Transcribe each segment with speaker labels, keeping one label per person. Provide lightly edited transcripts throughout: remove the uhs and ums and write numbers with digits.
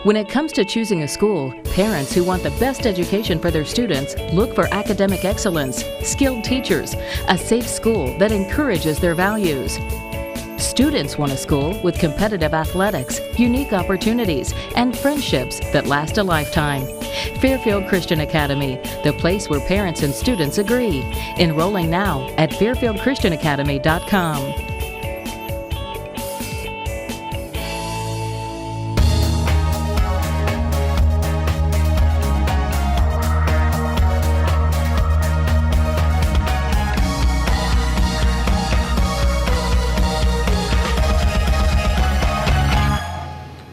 Speaker 1: When it comes to choosing a school, parents who want the best education for their students look for academic excellence, skilled teachers, a safe school that encourages their values. Students want a school with competitive athletics, unique opportunities, and friendships that last a lifetime. Fairfield Christian Academy, the place where parents and students agree. Enrolling now at fairfieldchristianacademy.com.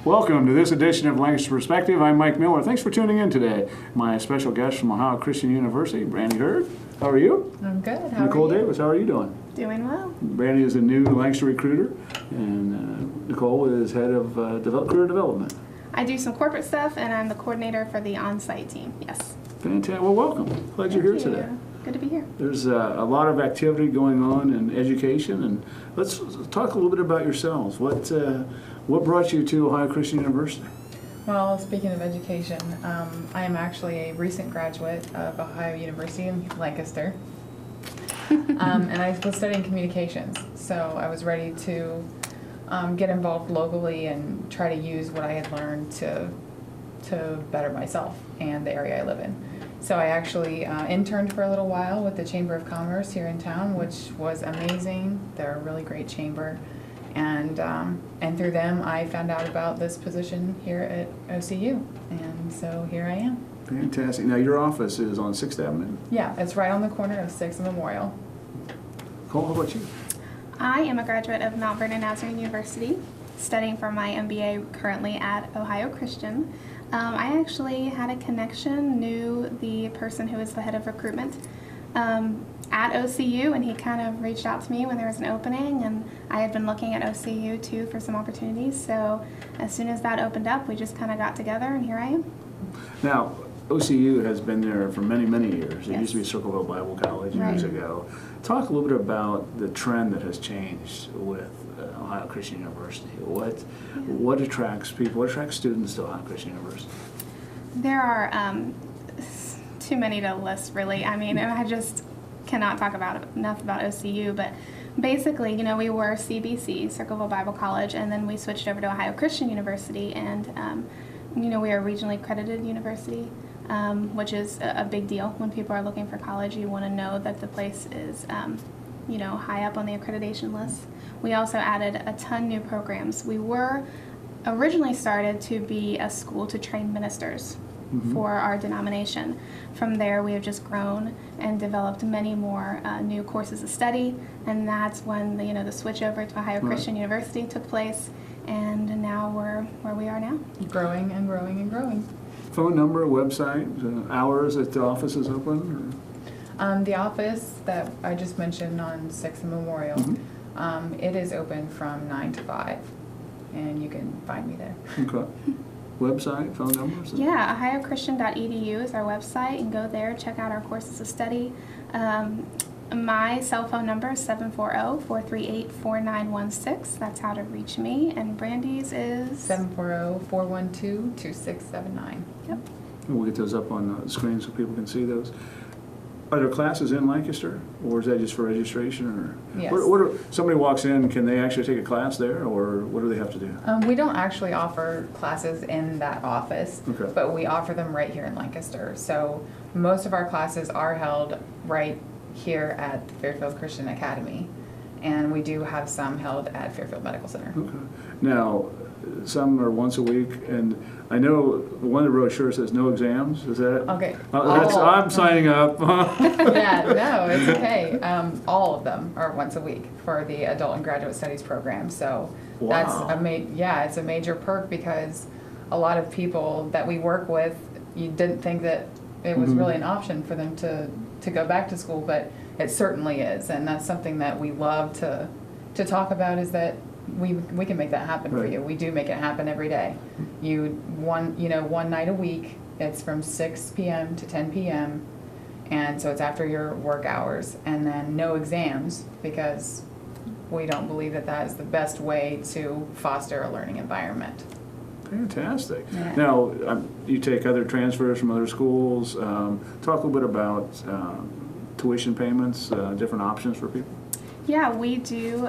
Speaker 2: Welcome to this edition of Lancaster Perspective. I'm Mike Miller. Thanks for tuning in today. My special guest from Ohio Christian University, Brandi. How are you?
Speaker 3: I'm good. How
Speaker 2: Nicole
Speaker 3: are you?
Speaker 2: Davis, how are you doing?
Speaker 4: Doing well.
Speaker 2: Brandi is a new Lancaster recruiter, and Nicole is head of career development.
Speaker 4: I do some corporate stuff, and I'm the coordinator for the on-site team. Yes.
Speaker 2: Fantastic. Well, welcome. Glad you're here today.
Speaker 4: Good to be here.
Speaker 2: There's a lot of activity going on in education, and let's talk a little bit about yourselves. What brought you to Ohio Christian University?
Speaker 3: Well, speaking of education, I am actually a recent graduate of Ohio University in Lancaster, and I was studying communications, so I was ready to get involved locally and try to use what I had learned to better myself and the area I live in. So I actually interned for a little while with the Chamber of Commerce here in town, which was amazing. They're a really great chamber. And through them, I found out about this position here at OCU, and so here I am.
Speaker 2: Fantastic. Now, your office is on 6th Avenue?
Speaker 3: Yeah, it's right on the corner of 6th and Memorial.
Speaker 2: Cole, how about you?
Speaker 4: I am a graduate of Mount Vernon Nazarene University, studying for my MBA currently at Ohio Christian. I actually had a connection, knew the person who is the head of recruitment at OCU, and he kind of reached out to me when there was an opening, and I had been looking at OCU too for some opportunities, so as soon as that opened up, we just kind of got together, and here I am.
Speaker 2: Now, OCU has been there for many, many years. It
Speaker 4: Yes.
Speaker 2: used to be Circleville Bible College years
Speaker 4: Right.
Speaker 2: ago. Talk a little bit about the trend that has changed with Ohio Christian University. What attracts people, what attracts students to Ohio Christian University?
Speaker 4: There are too many to list, really. I mean, and I just cannot talk about enough about OCU, but basically, we were CBC, Circleville Bible College, and then we switched over to Ohio Christian University, and we are a regionally accredited university, which is a big deal. When people are looking for college, you want to know that the place is, high up on the accreditation list. We also added a ton new programs. We were originally started to be a school to train ministers for our denomination. From there, we have just grown and developed many more new courses of study, and that's when the switch over to Ohio Christian University took place, and now we're where we are now.
Speaker 3: Growing and growing and growing.
Speaker 2: Phone number, website, hours that the office is open?
Speaker 3: The office that I just mentioned on 6th and Memorial, it is open from 9 to 5, and you can find me there.
Speaker 2: Okay. Website, phone numbers?
Speaker 4: Yeah, ohiochristian.edu is our website, and go there, check out our courses of study. My cell phone number is 740-438-4916. That's how to reach me. And Brandi's is
Speaker 3: 740-412-2679.
Speaker 4: Yep.
Speaker 2: We'll get those up on the screen so people can see those. Are there classes in Lancaster, or is that just for registration? Or
Speaker 3: Yes.
Speaker 2: Somebody walks in, can they actually take a class there, or what do they have to do?
Speaker 3: We don't actually offer classes in that office,
Speaker 2: Okay.
Speaker 3: but we offer them right here in Lancaster. So most of our classes are held right here at Fairfield Christian Academy, and we do have some held at Fairfield Medical Center.
Speaker 2: Okay. Now, some are once a week, and I know one of the brochures says no exams. Is that?
Speaker 3: Okay.
Speaker 2: I'm signing up.
Speaker 3: Yeah, no, it's okay. All of them are once a week for the adult and graduate studies program. So that's
Speaker 2: Wow.
Speaker 3: it's a major perk, because a lot of people that we work with, you didn't think that it was really an option for them to go back to school, but it certainly is, and that's something that we love to talk about, is that we can make that happen for
Speaker 2: Right.
Speaker 3: you. We do make it happen every day. One night a week. It's from 6 p.m. to 10 p.m. and so it's after your work hours, and then no exams, because we don't believe that that is the best way to foster a learning environment.
Speaker 2: Fantastic.
Speaker 3: Yeah.
Speaker 2: Now, you take other transfers from other schools. Talk a little bit about tuition payments, different options for people.
Speaker 4: Yeah, we do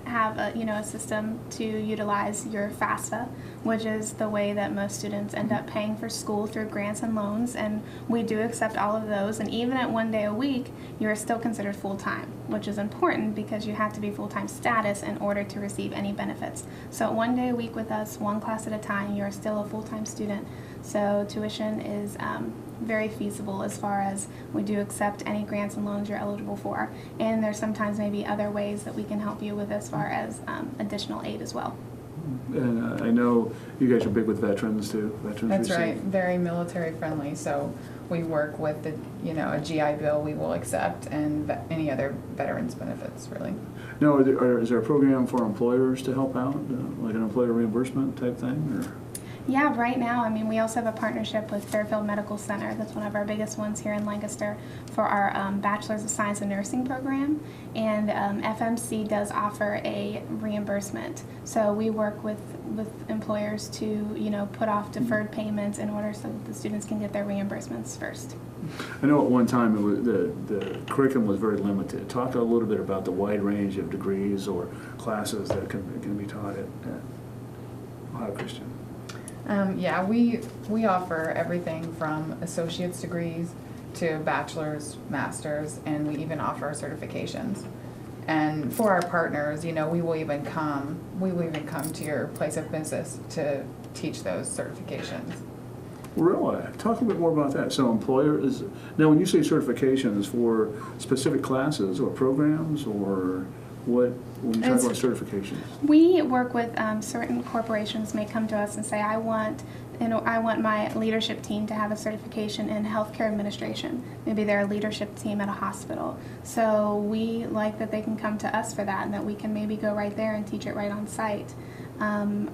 Speaker 4: have a system to utilize your FAFSA, which is the way that most students end up paying for school through grants and loans, and we do accept all of those. And even at 1 day a week, you are still considered full-time, which is important because you have to be full-time status in order to receive any benefits. So at 1 day a week with us, one class at a time, you are still a full-time student. So tuition is very feasible as far as we do accept any grants and loans you're eligible for. And there's sometimes maybe other ways that we can help you with as far as additional aid as well.
Speaker 2: And I know you guys are big with veterans too. Veterans
Speaker 3: That's right, very military friendly. So we work with a GI Bill we will accept, and any other veterans benefits really.
Speaker 2: Now, is there a program for employers to help out, like an employer reimbursement type thing? Or?
Speaker 4: Yeah, right now, we also have a partnership with Fairfield Medical Center. That's one of our biggest ones here in Lancaster for our Bachelor's of Science in Nursing program. And FMC does offer a reimbursement. So we work with employers to, put off deferred payments in order so that the students can get their reimbursements first.
Speaker 2: I know at one time the curriculum was very limited. Talk a little bit about the wide range of degrees or classes that can be taught at Ohio Christian.
Speaker 3: Yeah, we offer everything from associate's degrees to bachelor's, master's, and we even offer certifications. And for our partners, we will even come to your place of business to teach those certifications.
Speaker 2: Really? Talk a bit more about that. So employers, now when you say certifications for specific classes or programs, or what, when you talk about certifications?
Speaker 4: We work with certain corporations may come to us and say, I want my leadership team to have a certification in healthcare administration. Maybe they're a leadership team at a hospital. So we like that they can come to us for that, and that we can maybe go right there and teach it right on site.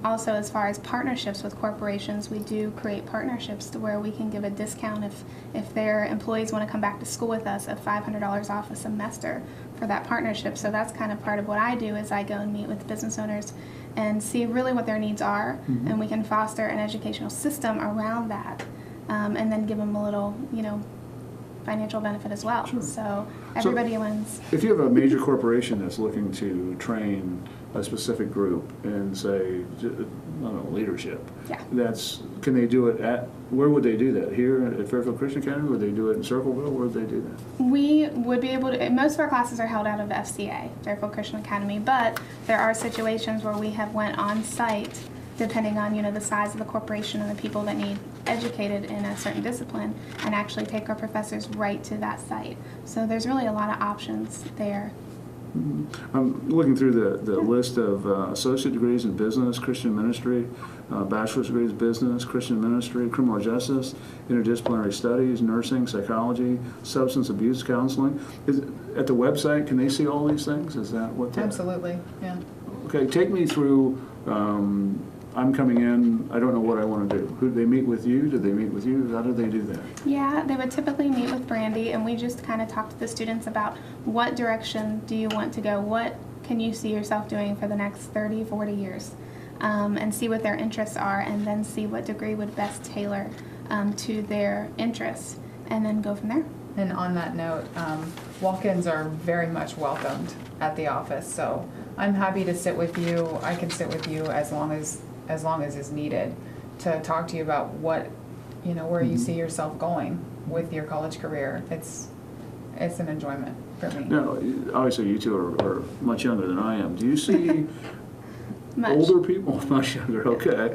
Speaker 4: Also, as far as partnerships with corporations, we do create partnerships to where we can give a discount if their employees want to come back to school with us of $500 off a semester for that partnership. So that's kind of part of what I do, is I go and meet with business owners and see really what their needs are, and we can foster an educational system around that, and then give them a little, financial benefit as well.
Speaker 2: Sure.
Speaker 4: So everybody wins.
Speaker 2: If you have a major corporation that's looking to train a specific group and say, I don't know, leadership,
Speaker 4: Yeah.
Speaker 2: Can they do it where would they do that? Here at Fairfield Christian Academy? Would they do it in Circleville? Where would they do that?
Speaker 4: We would be able to, most of our classes are held out of FCA, Fairfield Christian Academy, but there are situations where we have went on site, depending on, the size of the corporation and the people that need educated in a certain discipline, and actually take our professors right to that site. So there's really a lot of options there.
Speaker 2: I'm looking through the list of associate degrees in business, Christian ministry, bachelor's degrees in business, Christian ministry, criminal justice, interdisciplinary studies, nursing, psychology, substance abuse counseling. At the website, can they see all these things? Is that what?
Speaker 3: Absolutely, yeah.
Speaker 2: Okay, take me through. I'm coming in, I don't know what I want to do. Who do they meet with you? Do they meet with you? How do they do that?
Speaker 4: Yeah, they would typically meet with Brandi, and we just kind of talk to the students about what direction do you want to go? What can you see yourself doing for the next 30, 40 years? And see what their interests are, and then see what degree would best tailor to their interests, and then go from there.
Speaker 3: And on that note, walk-ins are very much welcomed at the office, so I'm happy to sit with you. I can sit with you as long as is needed to talk to you about what, where you see yourself going with your college career. It's an enjoyment for me.
Speaker 2: Now, obviously you two are much younger than I am. Do you see older people? Much younger, okay.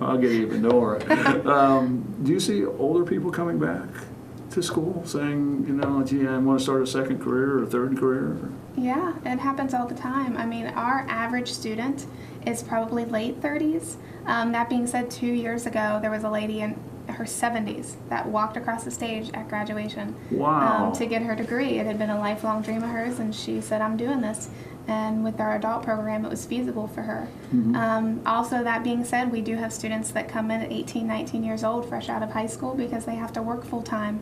Speaker 2: I'll get even more. Do you see older people coming back to school saying, gee, I want to start a second career or a third career?
Speaker 4: Yeah, it happens all the time. Our average student is probably late 30s. That being said, 2 years ago, there was a lady in her 70s that walked across the stage at graduation.
Speaker 2: Wow.
Speaker 4: To get her degree. It had been a lifelong dream of hers, and she said, I'm doing this. And with our adult program, it was feasible for her. Also, that being said, we do have students that come in at 18, 19 years old, fresh out of high school, because they have to work full time.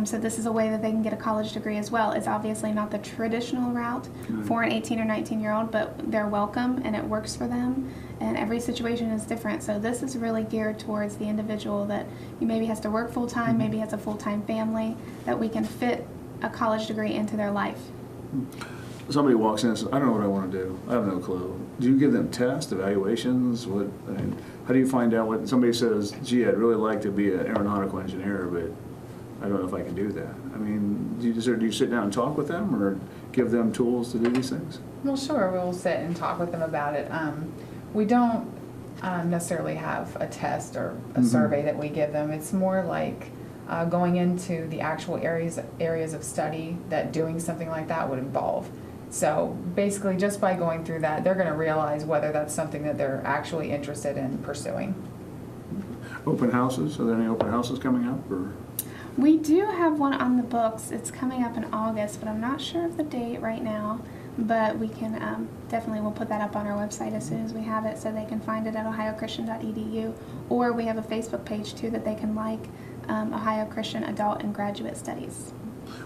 Speaker 4: So this is a way that they can get a college degree as well. It's obviously not the traditional route for an 18 or 19-year-old, but they're welcome and it works for them. And every situation is different. So this is really geared towards the individual that maybe has to work full-time, maybe has a full-time family, that we can fit a college degree into their life.
Speaker 2: Somebody walks in and says, I don't know what I want to do. I have no clue. Do you give them tests, evaluations? How do you find out what somebody says, gee, I'd really like to be an aeronautical engineer, but I don't know if I can do that. I mean, do you sit down and talk with them or give them tools to do these things?
Speaker 3: Well, sure, we'll sit and talk with them about it. We don't necessarily have a test or a survey that we give them. It's more like going into the actual areas of study that doing something like that would involve. So basically, just by going through that, they're going to realize whether that's something that they're actually interested in pursuing.
Speaker 2: Open houses? Are there any open houses coming up? Or?
Speaker 4: We do have one on the books. It's coming up in August, but I'm not sure of the date right now. But we can definitely, we'll put that up on our website as soon as we have it, so they can find it at ohiochristian.edu. Or we have a Facebook page too that they can like, Ohio Christian Adult and Graduate Studies.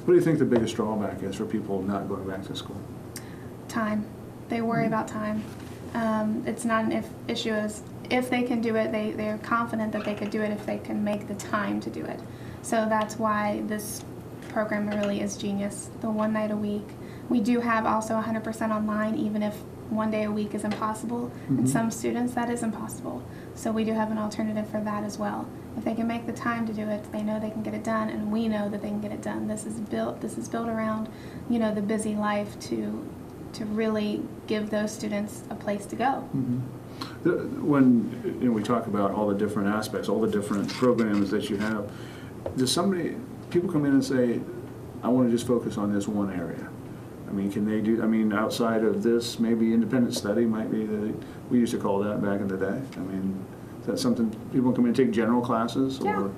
Speaker 2: What do you think the biggest drawback is for people not going back to school?
Speaker 4: Time. They worry about time. It's not an issue as if they can do it, they're confident that they could do it if they can make the time to do it. So that's why this program really is genius. The 1 night a week. We do have also 100% online, even if 1 day a week is impossible. And some students, that is impossible. So we do have an alternative for that as well. If they can make the time to do it, they know they can get it done, and we know that they can get it done. This is built around, the busy life to really give those students a place to go.
Speaker 2: When we talk about all the different aspects, all the different programs that you have, people come in and say, I want to just focus on this one area? I mean, can they do, outside of this, maybe independent study might be, we used to call that back in the day. I mean, is that something, people come in and take general classes? Or?
Speaker 4: Yeah.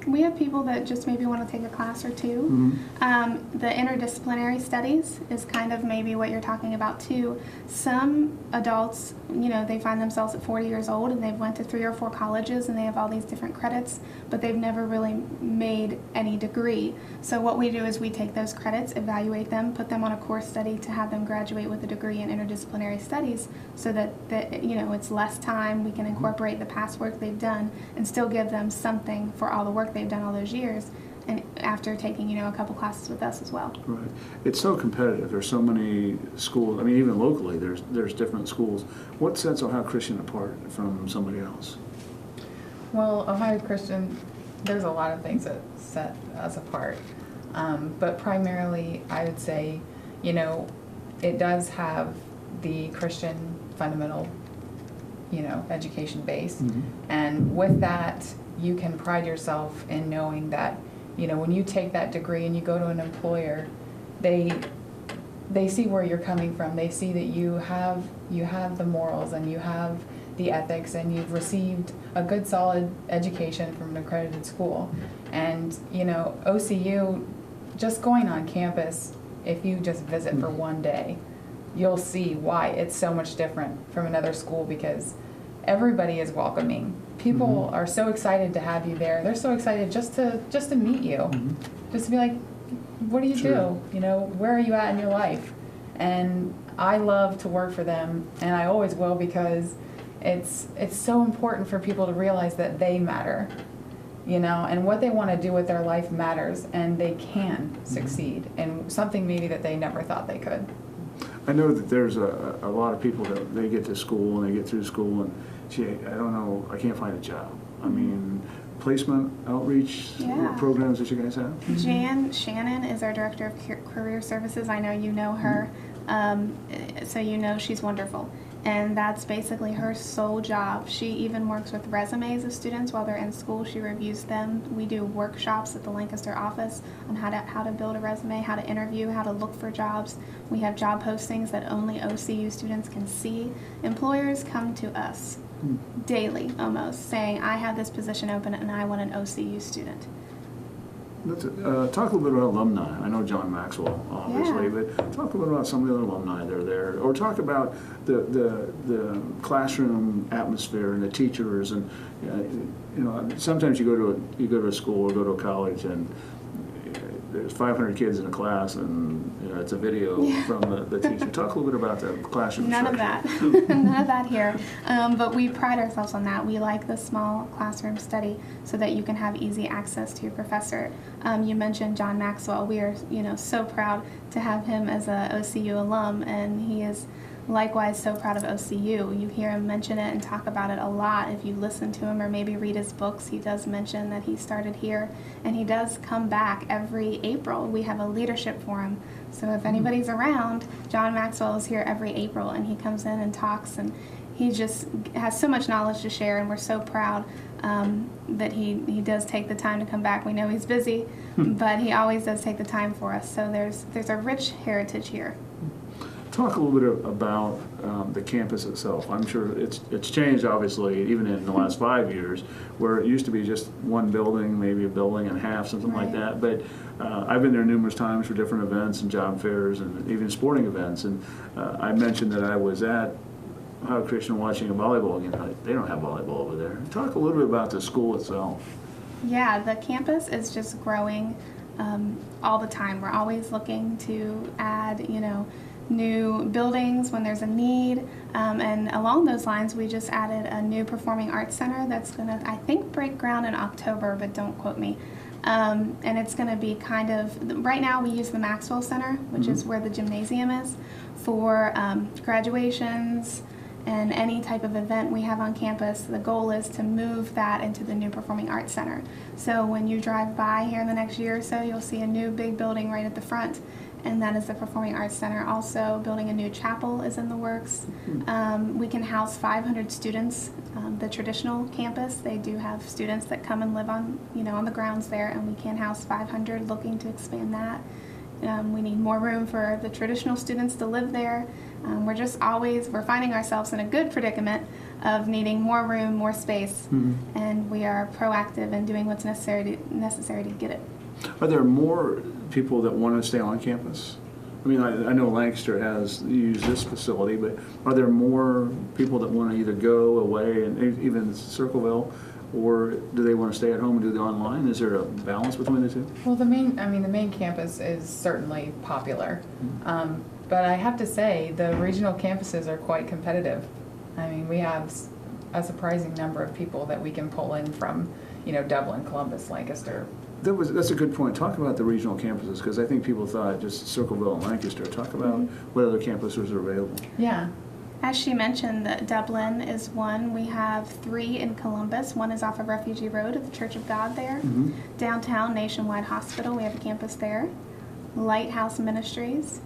Speaker 4: We have people that just maybe want to take a class or two. The interdisciplinary studies is kind of maybe what you're talking about too. Some adults, they find themselves at 40 years old and they've went to 3 or 4 colleges and they have all these different credits, but they've never really made any degree. So what we do is we take those credits, evaluate them, put them on a course study to have them graduate with a degree in interdisciplinary studies, so that it's less time. We can incorporate the past work they've done and still give them something for all the work they've done all those years, and after taking a couple classes with us as well.
Speaker 2: Right. It's so competitive. There's so many schools. I mean, even locally, there's different schools. What sets Ohio Christian apart from somebody else?
Speaker 3: Well, Ohio Christian, there's a lot of things that set us apart, but primarily I would say, it does have the Christian fundamental, education base, and with that, you can pride yourself in knowing that, when you take that degree and you go to an employer, they see where you're coming from. They see that you have the morals and you have the ethics and you've received a good solid education from an accredited school. And, OCU, just going on campus, if you just visit for 1 day, you'll see why it's so much different from another school, because everybody is welcoming. People are so excited to have you there. They're so excited just to meet you, just to be like, what do you do? Where are you at in your life? And I love to work for them, and I always will, because it's so important for people to realize that they matter, and what they want to do with their life matters, and they can succeed in something maybe that they never thought they could.
Speaker 2: I know that there's a lot of people that they get to school and they get through school and, gee, I don't know, I can't find a job. I mean, placement outreach programs that you guys have?
Speaker 4: Shannon is our Director of Career Services. I know you know her, so she's wonderful. And that's basically her sole job. She even works with resumes of students while they're in school. She reviews them. We do workshops at the Lancaster office on how to build a resume, how to interview, how to look for jobs. We have job postings that only OCU students can see. Employers come to us daily almost saying, I have this position open and I want an OCU student.
Speaker 2: Talk a little bit about alumni. I know John Maxwell, obviously, but talk a little about some of the other alumni that are there, or talk about the classroom atmosphere and the teachers. And sometimes you go to a school or go to a college, and there's 500 kids in a class, and it's a video from the teacher. Talk a little bit about the classroom
Speaker 4: None
Speaker 2: structure.
Speaker 4: of that. None of that here. But we pride ourselves on that. We like the small classroom study so that you can have easy access to your professor. You mentioned John Maxwell. We are, so proud to have him as a OCU alum, and he is likewise so proud of OCU. You hear him mention it and talk about it a lot. If you listen to him or maybe read his books, he does mention that he started here, and he does come back every April. We have a leadership forum. So if anybody's around, John Maxwell is here every April, and he comes in and talks, and he just has so much knowledge to share, and we're so proud that he does take the time to come back. We know he's busy, but he always does take the time for us. So there's a rich heritage here.
Speaker 2: Talk a little bit about the campus itself. I'm sure it's changed, obviously, even in the last 5 years, where it used to be just one building, maybe a building and a half, something like that. But I've been there numerous times for different events and job fairs and even sporting events. And I mentioned that I was at Ohio Christian watching a volleyball game. They don't have volleyball over there. Talk a little bit about the school itself.
Speaker 4: Yeah, the campus is just growing all the time. We're always looking to add, new buildings when there's a need, and along those lines we just added a new performing arts center that's going to, I think, break ground in October, but don't quote me. And it's going to be kind of, right now we use the Maxwell Center, which is where the gymnasium is, for graduations and any type of event we have on campus. The goal is to move that into the new Performing Arts Center. So when you drive by here in the next year or so, you'll see a new big building right at the front, and that is the Performing Arts Center. Also, building a new chapel is in the works. We can house 500 students. The traditional campus, they do have students that come and live on, on the grounds there, and we can house 500, looking to expand that. We need more room for the traditional students to live there. We're finding ourselves in a good predicament of needing more room, more space, and we are proactive in doing what's necessary to get it.
Speaker 2: Are there more people that want to stay on campus? I mean, I know Lancaster has used this facility, but are there more people that want to either go away, and even Circleville, or do they want to stay at home and do the online? Is there a balance between the two?
Speaker 3: Well, the main campus is certainly popular, but I have to say the regional campuses are quite competitive. I mean, we have a surprising number of people that we can pull in from, Dublin, Columbus, Lancaster.
Speaker 2: That's a good point. Talk about the regional campuses, because I think people thought just Circleville and Lancaster. Talk about what other campuses are available.
Speaker 3: Yeah.
Speaker 4: As she mentioned, that Dublin is one. We have 3 in Columbus. One is off of Refugee Road at the Church of God there. Downtown Nationwide Hospital, we have a campus there. Lighthouse Ministries,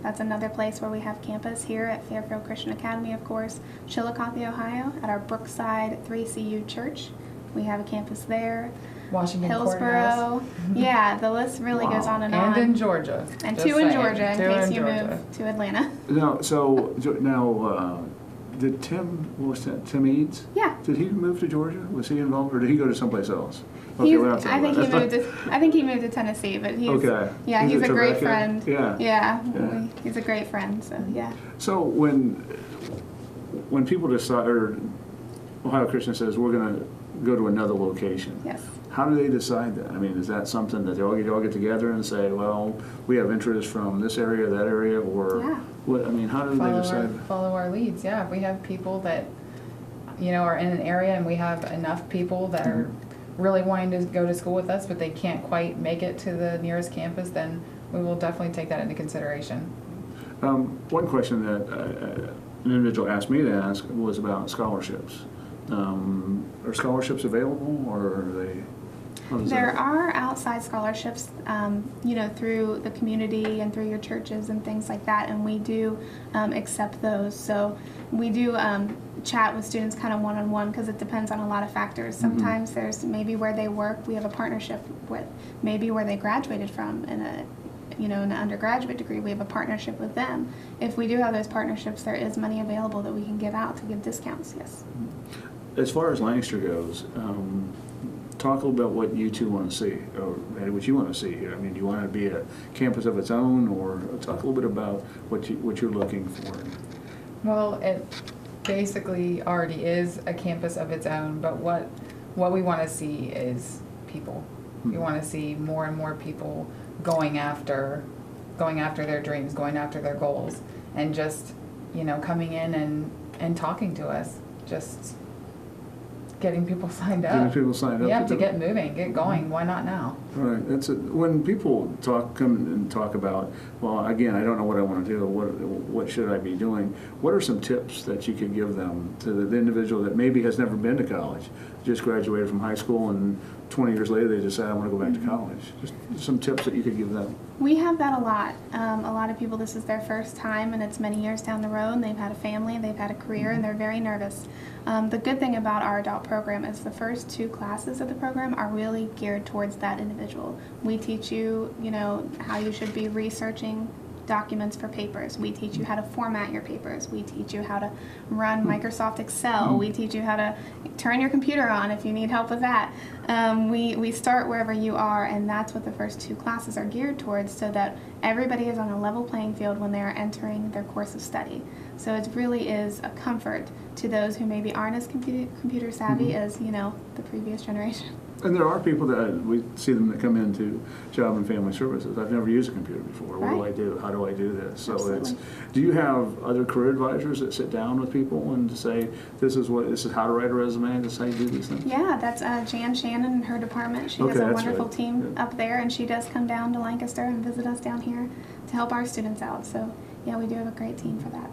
Speaker 4: that's another place where we have campus. Here at Fairfield Christian Academy, of course. Chillicothe, Ohio, at our Brookside 3CU Church, we have a campus there.
Speaker 3: Washington
Speaker 4: Hillsborough. Yeah, the list really goes on and on.
Speaker 3: And in Georgia.
Speaker 4: And
Speaker 3: Just
Speaker 4: 2 in
Speaker 3: saying.
Speaker 4: Georgia, in
Speaker 3: 2
Speaker 4: case
Speaker 3: in
Speaker 4: you
Speaker 3: Georgia.
Speaker 4: move to Atlanta.
Speaker 2: Now, did Tim Eads?
Speaker 4: Yeah.
Speaker 2: Did he move to Georgia? Was he involved, or did he go to someplace else?
Speaker 4: I think he moved to Tennessee, but he's
Speaker 2: okay.
Speaker 4: Yeah, he's a great
Speaker 2: Trebek?
Speaker 4: friend.
Speaker 2: Yeah.
Speaker 4: He's a great friend. So yeah.
Speaker 2: So when people decide, or Ohio Christian says we're going to go to another location.
Speaker 4: Yes.
Speaker 2: How do they decide that? I mean, is that something that they all get together and say, well, we have interest from this area, that area, or what? I mean, how do they decide?
Speaker 3: Follow our leads. Yeah, if we have people that are in an area, and we have enough people that are really wanting to go to school with us, but they can't quite make it to the nearest campus, then we will definitely take that into consideration.
Speaker 2: One question that an individual asked me to ask was about scholarships. Are scholarships available, or are they?
Speaker 4: There are outside scholarships, through the community and through your churches and things like that, and we do accept those. So we do chat with students kind of one-on-one, because it depends on a lot of factors. Sometimes there's maybe where they work, we have a partnership with, maybe where they graduated from in an undergraduate degree, we have a partnership with them. If we do have those partnerships, there is money available that we can give out to give discounts, yes.
Speaker 2: As far as Lancaster goes, talk a little about what you two want to see, or what you want to see here. I mean, do you want it to be a campus of its own, or talk a little bit about what you're looking for?
Speaker 3: Well, it basically already is a campus of its own, but what we want to see is people. We want to see more and more people going after their dreams, going after their goals, and just, coming in and talking to us, just getting people signed up.
Speaker 2: Getting people signed up.
Speaker 3: Yeah, to get moving, get going. Why not now?
Speaker 2: Right. When people come and talk about, well, again, I don't know what I want to do. What should I be doing? What are some tips that you could give them to the individual that maybe has never been to college, just graduated from high school, and 20 years later they decide I want to go back to college? Just some tips that you could give them.
Speaker 4: We have that a lot. A lot of people, this is their first time, and it's many years down the road, and they've had a family, they've had a career, and they're very nervous. The good thing about our adult program is the first 2 classes of the program are really geared towards that individual. We teach you, how you should be researching documents for papers. We teach you how to format your papers. We teach you how to run Microsoft Excel. We teach you how to turn your computer on if you need help with that. We start wherever you are, and that's what the first 2 classes are geared towards, so that everybody is on a level playing field when they are entering their course of study. So it really is a comfort to those who maybe aren't as computer savvy as, the previous generation.
Speaker 2: And there are people that we see them that come into Job and Family Services. I've never used a computer before. What do I do? How do I do this? So
Speaker 4: Absolutely.
Speaker 2: Do you have other career advisors that sit down with people and say, this is how to write a resume, this is how you do these things?
Speaker 4: Yeah, that's Jan Shannon and her department. She has a wonderful team up there, and she does come down to Lancaster and visit us down here to help our students out. So yeah, we do have a great team for that.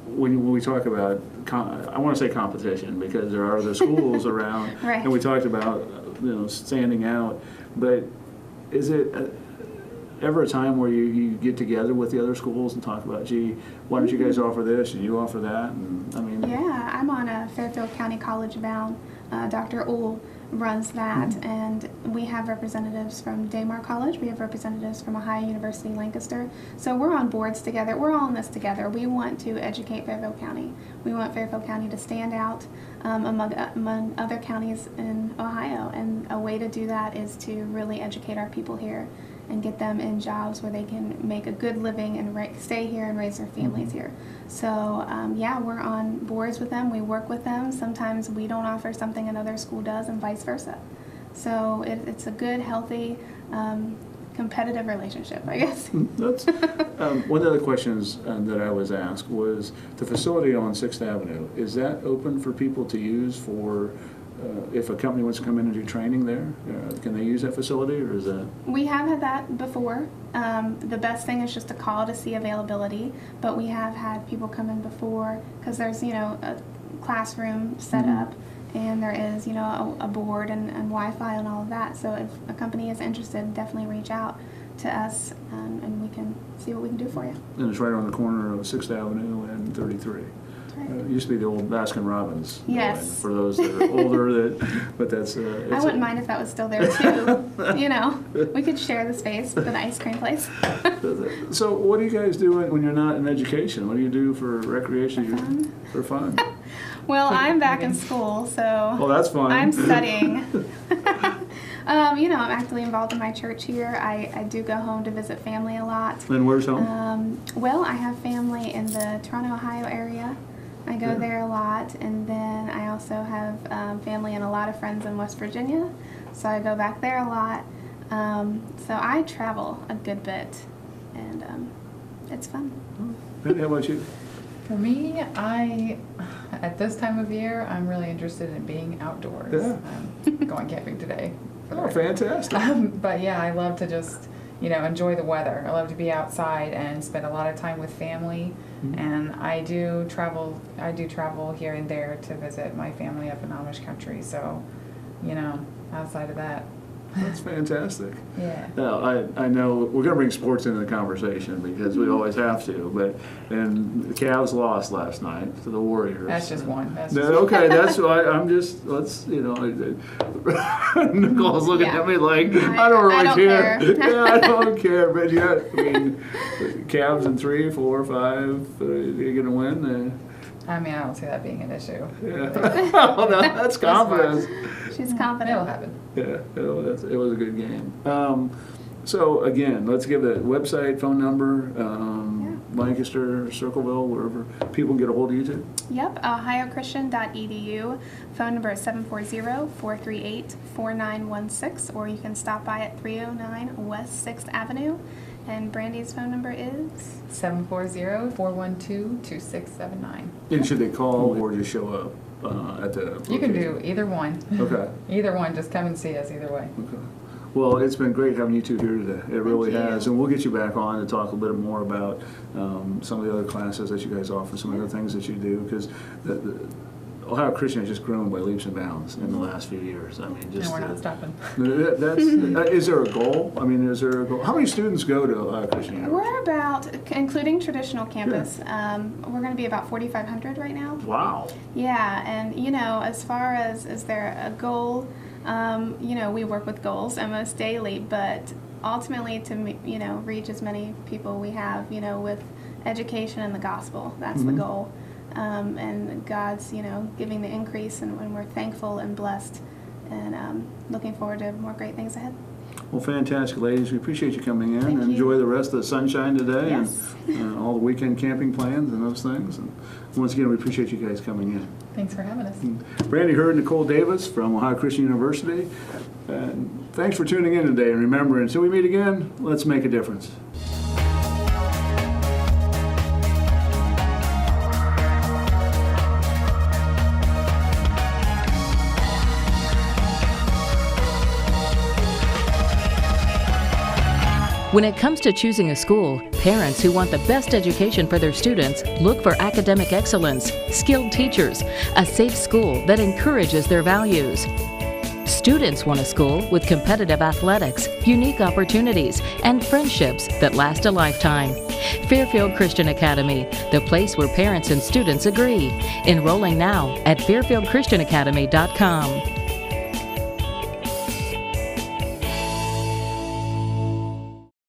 Speaker 2: When we talk about, I want to say competition, because there are other schools around,
Speaker 4: Right.
Speaker 2: and we talked about standing out, but is it ever a time where you get together with the other schools and talk about, gee, why don't you guys offer this and you offer that? And
Speaker 4: Yeah, I'm on a Fairfield County College bound. Dr. Uhl runs that, and we have representatives from Daymar College. We have representatives from Ohio University Lancaster. So we're on boards together. We're all in this together. We want to educate Fairfield County. We want Fairfield County to stand out among other counties in Ohio, and a way to do that is to really educate our people here and get them in jobs where they can make a good living and stay here and raise their families here. So yeah, we're on boards with them. We work with them. Sometimes we don't offer something another school does, and vice versa. So it's a good, healthy, competitive relationship, I guess.
Speaker 2: That's one of the other questions that I was asked was, the facility on 6th Avenue, is that open for people to use for if a company wants to come in and do training there? Can they use that facility, or is that?
Speaker 4: We have had that before. The best thing is just to call to see availability, but we have had people come in before, because there's a classroom set up, and there is a board and Wi-Fi and all of that. So if a company is interested, definitely reach out to us, and we can see what we can do for you.
Speaker 2: And it's right on the corner of 6th Avenue and 33.
Speaker 4: Right.
Speaker 2: It used to be the old Baskin Robbins.
Speaker 4: Yes.
Speaker 2: building, for those that are older, but that's.
Speaker 4: I wouldn't mind if that was still there too. We could share the space with an ice cream place.
Speaker 2: So what do you guys do when you're not in education? What do you do for recreation? For fun?
Speaker 4: Well, I'm back in school, so.
Speaker 2: Oh, that's fun.
Speaker 4: I'm studying. I'm actively involved in my church here. I do go home to visit family a lot.
Speaker 2: And where's home?
Speaker 4: Well, I have family in the Toronto, Ohio area. I go there a lot, and then I also have family and a lot of friends in West Virginia, so I go back there a lot. So I travel a good bit, and it's fun.
Speaker 2: Brandi, how about you?
Speaker 3: For me, at this time of year, I'm really interested in being outdoors.
Speaker 2: Yeah.
Speaker 3: I'm going camping today.
Speaker 2: Oh, fantastic.
Speaker 3: But yeah, I love to just, enjoy the weather. I love to be outside and spend a lot of time with family. And I do travel here and there to visit my family up in Amish country. So, outside of that.
Speaker 2: That's fantastic.
Speaker 3: Yeah.
Speaker 2: Now, I know we're going to bring sports into the conversation because we always have to, and the Cavs lost last night to the Warriors.
Speaker 3: That's just one.
Speaker 2: Okay, that's why Nicole's looking at me like, I don't really care. Yeah, I don't care. But yeah, Cavs in 3, 4, 5, you're going to win.
Speaker 3: I don't see that being an issue.
Speaker 2: Yeah. Well, that's confidence.
Speaker 4: She's confident.
Speaker 3: It'll happen.
Speaker 2: Yeah, it was a good game. So again, let's give the website, phone number, Lancaster, Circleville, wherever people can get a hold of you too?
Speaker 4: Yep, ohiochristian.edu. Phone number is 740-438-4916, or you can stop by at 309 West 6th Avenue. And Brandi's phone number is?
Speaker 3: 740-412-2679.
Speaker 2: And should they call or just show up at the location?
Speaker 3: You can do either one.
Speaker 2: Okay.
Speaker 3: Either one, just come and see us either way.
Speaker 2: Okay. Well, it's been great having you two here today. It really
Speaker 4: you.
Speaker 2: has. And we'll get you back on to talk a little bit more about some of the other classes that you guys offer, some of the things that you do, because the Ohio Christian has just grown by leaps and bounds in the last few years. I mean, just
Speaker 3: And we're not stopping.
Speaker 2: Is there a goal? I mean, is there a goal? How many students go to Ohio Christian University?
Speaker 4: We're about, including traditional campus, we're going to be about 4,500 right now.
Speaker 2: Wow.
Speaker 4: Yeah, and as far as is there a goal, we work with goals almost daily, but ultimately to reach as many people we have, with education and the gospel. That's the goal. And God's, giving the increase, and we're thankful and blessed, and looking forward to more great things ahead.
Speaker 2: Well, fantastic, ladies. We appreciate you coming in.
Speaker 4: Thank you.
Speaker 2: Enjoy the rest of the sunshine today.
Speaker 4: Yes.
Speaker 2: And all the weekend camping plans and those things. And once again, we appreciate you guys coming in.
Speaker 3: Thanks for having us.
Speaker 2: Brandi Hurd, Nicole Davis from Ohio Christian University. And thanks for tuning in today. And remember, until we meet again, let's make a difference.
Speaker 1: When it comes to choosing a school, parents who want the best education for their students look for academic excellence, skilled teachers, a safe school that encourages their values. Students want a school with competitive athletics, unique opportunities, and friendships that last a lifetime. Fairfield Christian Academy, the place where parents and students agree. Enrolling now at fairfieldchristianacademy.com.